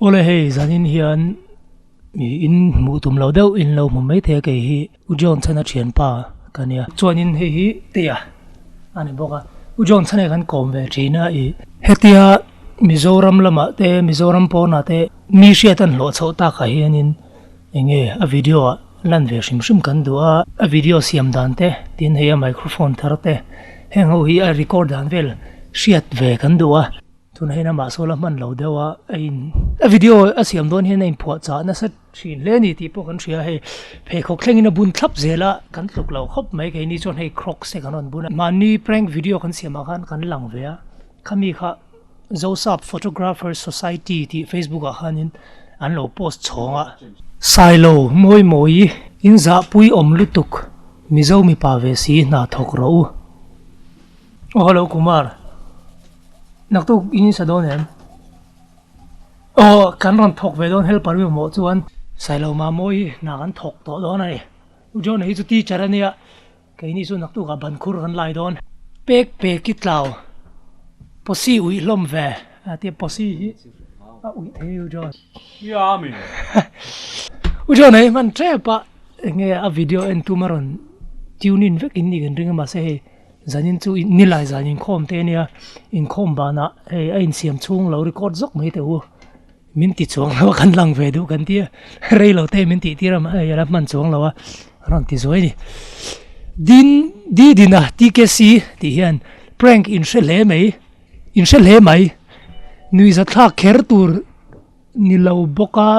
Ole hei zanin hian mi in mutum lo deuh in lo mu mai the ke hi ujon chana thian pa kania chuanin hei hi tia ani boka ujon chane kan kom ve thina I hetia Mizoram lama te Mizoram pona te mi hriatan lo chho ta kha hianin enge a video lan ve shim kan dua a video siam dan te tin hei a microphone tharte heng ho hi a record dan vel hriat ve kan dua tun heina ma sola man lo dewa a video a siam don hian in phuat cha na sat thin le ni ti po kan thria hei phe khok thleng in a bun thlap zela kan tluk lo khop mai ke ni chon hei croc se kan on bun mani prank video kan siama kan lang ve a khami kha Zosap Photographer Society ti Facebook a hanin an lo post chonga silo moi in za pui om lutuk mizo mi pa ve si na thok ro oh hello Kumar nak tu in sa don em oh kan ron thok ve don help mi mo chuan silo ma moi na kan thok to don ai ujon hi chu ti charania ke ni chu nak tu ka ban khur kan lai don pek kitlaw posi ui lom ve ati posi hi a ui theu jo ya mi ujon nei man trepa nge a video en tumaron tune in vek in ni gen ringa ma se zanin chu ni lai zanin khom te nia in khom bana a in siam chung lo record zok mai te u min ti chung lo kan lang ve du kan ti rei lo te min ti ram ya la man chung lo wa ran ti zoi ni din ti ke si ti hian prank in shele mai nui za thak kher tur ni lo boka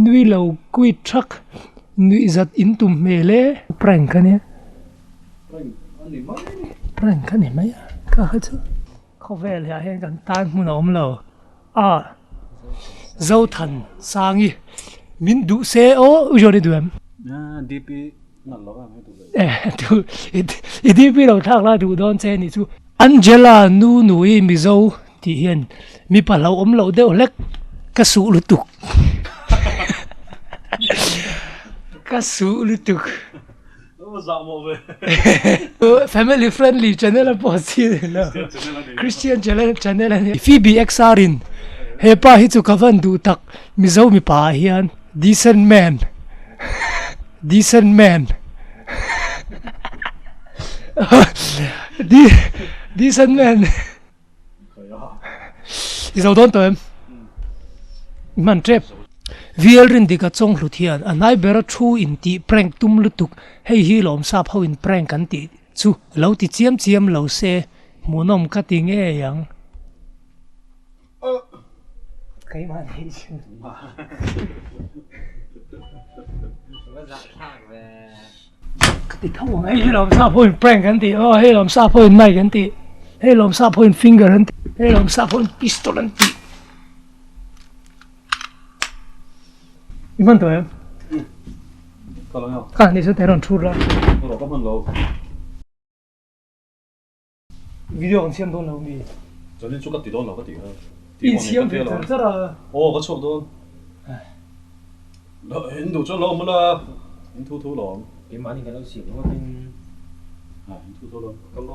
nui lo kui thak nui zat in tum mele prank kania prank kani mai ka khachu khovel ya hen kan tan mun om lo a zo than sangi min du se o ujori duem dp na lo ga tu dp lo thak la du don che ni chu Angela nui mizo ti hian mi pa lo om lo deuh lek ka su lutuk ka su lutuk family friendly channel po si no Christian channel Phoebe Exarin he pa hi chu kavan du tak mizo mi pa hian decent man decent man is out on time man trap vial rin dika chong hlut hian anai bera thu in ti prank tum lutuk hei hi lom sap ho in prank kan ti chu lo ti chiam lo se munom ka ti nge yang kai man hi ti thau ngai hi lom sap ho in prank kan ti oh hei lom sap ho in mai kan ti hei lom sap ho in finger kan ti hei lom sap ho in pistol kan ti iman to em kalau nhau ka ni se teron thura lo ka man lo video on siam don lo mi cho nên chút cái tỷ đó là cái tỷ hơn in siam ve cha ra cái chỗ đó lo hình đồ cho lo mà là hình thu lo cái máy này cái nó xỉu nó bên hình thu lo